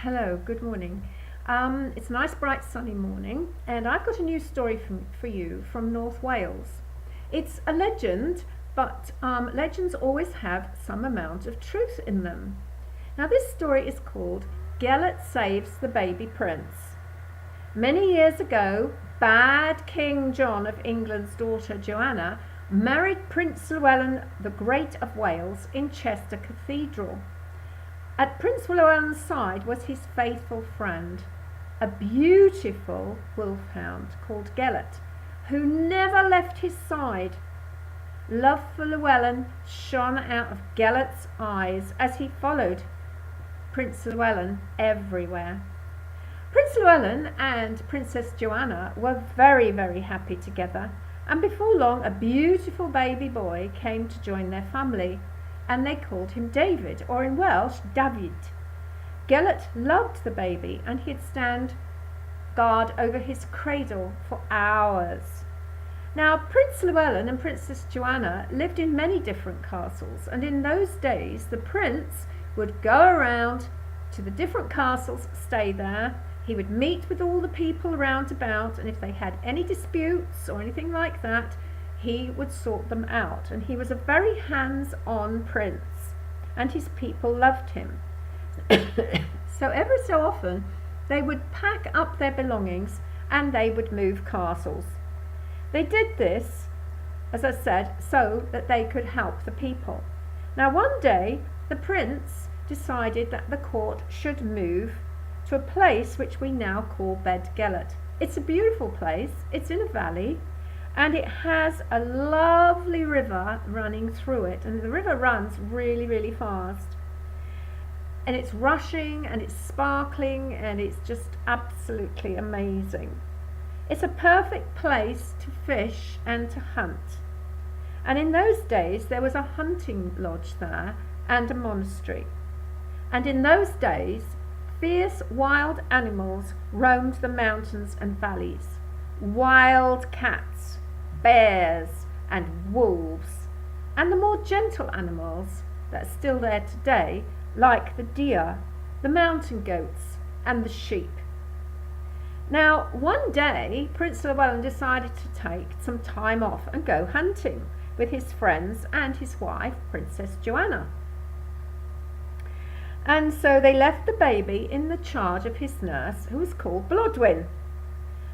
Hello, good morning. It's a nice, bright, sunny morning, and I've got a new story for you from North Wales. It's a legend, but legends always have some amount of truth in them. Now, this story is called Gelart Saves the Baby Prince. Many years ago, bad King John of England's daughter Joanna married Prince Llewellyn the Great of Wales in Chester Cathedral. At Prince Llewellyn's side was his faithful friend, a beautiful wolfhound called Gelart, who never left his side. Love for Llewellyn shone out of Gelart's eyes as he followed Prince Llewellyn everywhere. Prince Llewellyn and Princess Joanna were very, very happy together, and before long a beautiful baby boy came to join their family, and they called him David, or in Welsh, David. Gelart loved the baby, and he'd stand guard over his cradle for hours. Now, Prince Llewellyn and Princess Joanna lived in many different castles, and in those days the prince would go around to the different castles, stay there. He would meet with all the people round about, and if they had any disputes or anything like that, he would sort them out. And he was a very hands-on prince, and his people loved him. So every so often they would pack up their belongings and they would move castles. They did this, as I said, so that they could help the people. Now one day the prince decided that the court should move to a place which we now call Bed Gelart. It's a beautiful place. It's in a valley, and it has a lovely river running through it, and the river runs really, really fast, and it's rushing and it's sparkling and it's just absolutely amazing. It's a perfect place to fish and to hunt, and in those days there was a hunting lodge there and a monastery, and in those days fierce wild animals roamed the mountains and valleys. Wild cats, bears and wolves, and the more gentle animals that are still there today, like the deer, the mountain goats and the sheep. Now one day Prince Llewellyn decided to take some time off and go hunting with his friends and his wife Princess Joanna. And so they left the baby in the charge of his nurse, who was called Blodwen.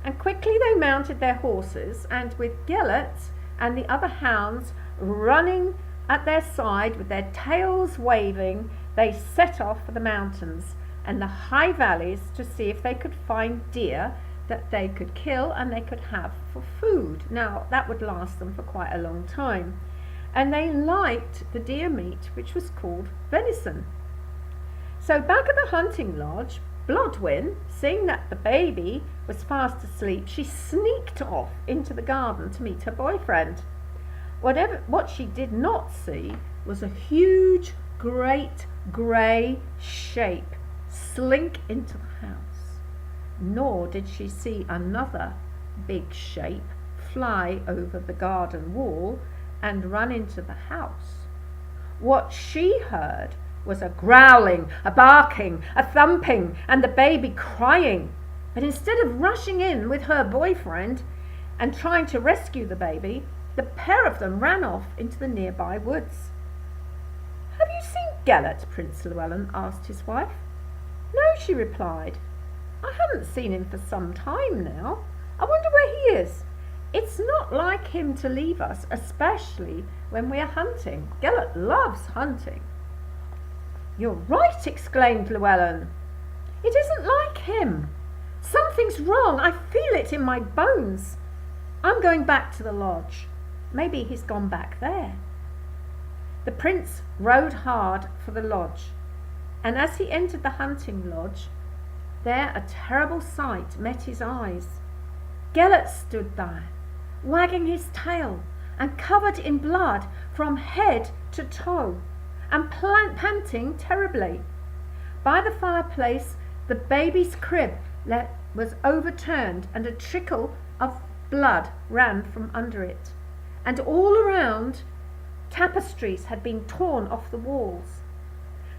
And quickly they mounted their horses, and with Gelart and the other hounds running at their side with their tails waving, they set off for the mountains and the high valleys to see if they could find deer that they could kill and they could have for food. Now that would last them for quite a long time. And they liked the deer meat, which was called venison. So back at the hunting lodge, Blodwen, seeing that the baby was fast asleep, she sneaked off into the garden to meet her boyfriend. What she did not see was a huge, great grey shape slink into the house. Nor did she see another big shape fly over the garden wall and run into the house. What she heard was a growling, a barking, a thumping, and the baby crying. But instead of rushing in with her boyfriend and trying to rescue the baby, the pair of them ran off into the nearby woods. "Have you seen Gelart?" Prince Llewellyn asked his wife. "No," she replied. "I haven't seen him for some time now. I wonder where he is. It's not like him to leave us, especially when we are hunting. Gelart loves hunting." "You're right," exclaimed Llewellyn. "It isn't like him. Something's wrong. I feel it in my bones. I'm going back to the lodge. Maybe he's gone back there." The prince rode hard for the lodge, and as he entered the hunting lodge, there a terrible sight met his eyes. Gelart stood there, wagging his tail and covered in blood from head to toe, and panting terribly. By the fireplace the baby's crib was overturned, and a trickle of blood ran from under it, and all around tapestries had been torn off the walls.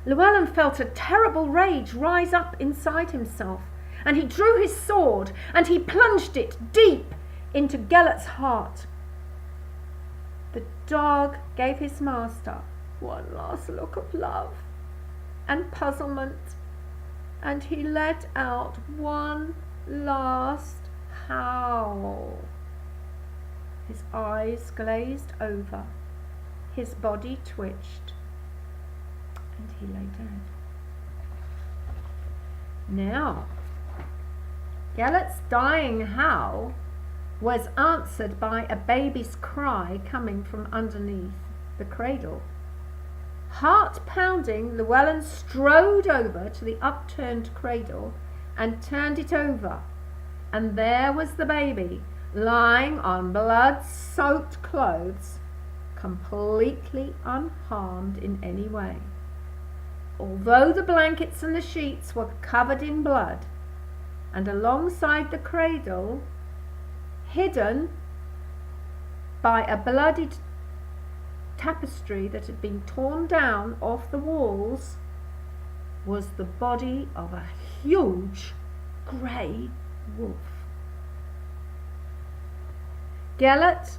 Llewellyn felt a terrible rage rise up inside himself, and he drew his sword and he plunged it deep into Gelart's heart. The dog gave his master one last look of love and puzzlement, and he let out one last howl. His eyes glazed over, his body twitched, and he lay dead. Now, Gelart's dying howl was answered by a baby's cry coming from underneath the cradle. Heart pounding, Llewellyn strode over to the upturned cradle and turned it over, and there was the baby lying on blood-soaked clothes, completely unharmed in any way. Although the blankets and the sheets were covered in blood, and alongside the cradle, hidden by a bloodied tapestry that had been torn down off the walls, was the body of a huge grey wolf. Gelart,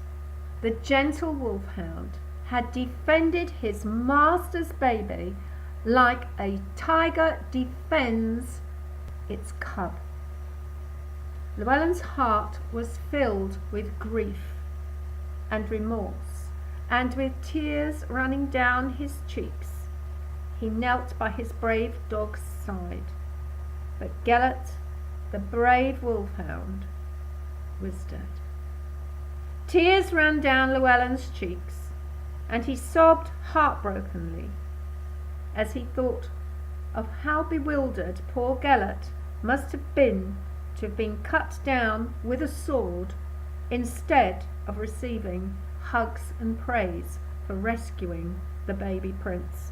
the gentle wolfhound, had defended his master's baby like a tiger defends its cub. Llewellyn's heart was filled with grief and remorse, and with tears running down his cheeks, he knelt by his brave dog's side. But Gelart, the brave wolfhound, was dead. Tears ran down Llewellyn's cheeks, and he sobbed heartbrokenly as he thought of how bewildered poor Gelart must have been to have been cut down with a sword instead of receiving hugs and praise for rescuing the baby prince.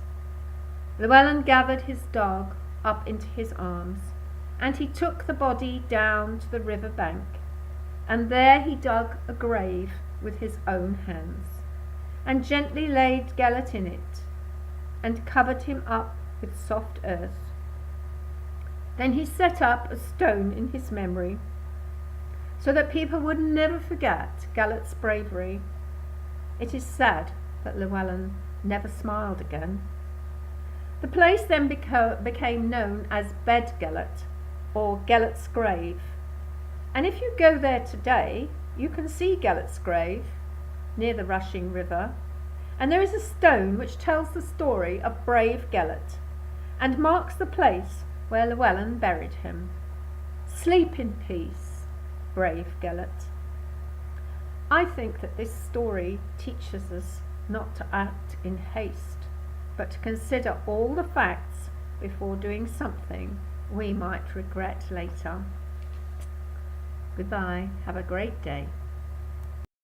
Llewellyn gathered his dog up into his arms, and he took the body down to the river bank, and there he dug a grave with his own hands, and gently laid Gelart in it, and covered him up with soft earth. Then he set up a stone in his memory, so that people would never forget Gelart's bravery. It is sad that Llewellyn never smiled again. The place then became known as Bed Gelart, or Gelart's grave, and if you go there today, you can see Gelart's grave near the rushing river, and there is a stone which tells the story of brave Gelart and marks the place where Llewellyn buried him. Sleep in peace, brave Gelart. I think that this story teaches us not to act in haste, but to consider all the facts before doing something we might regret later. Goodbye. Have a great day.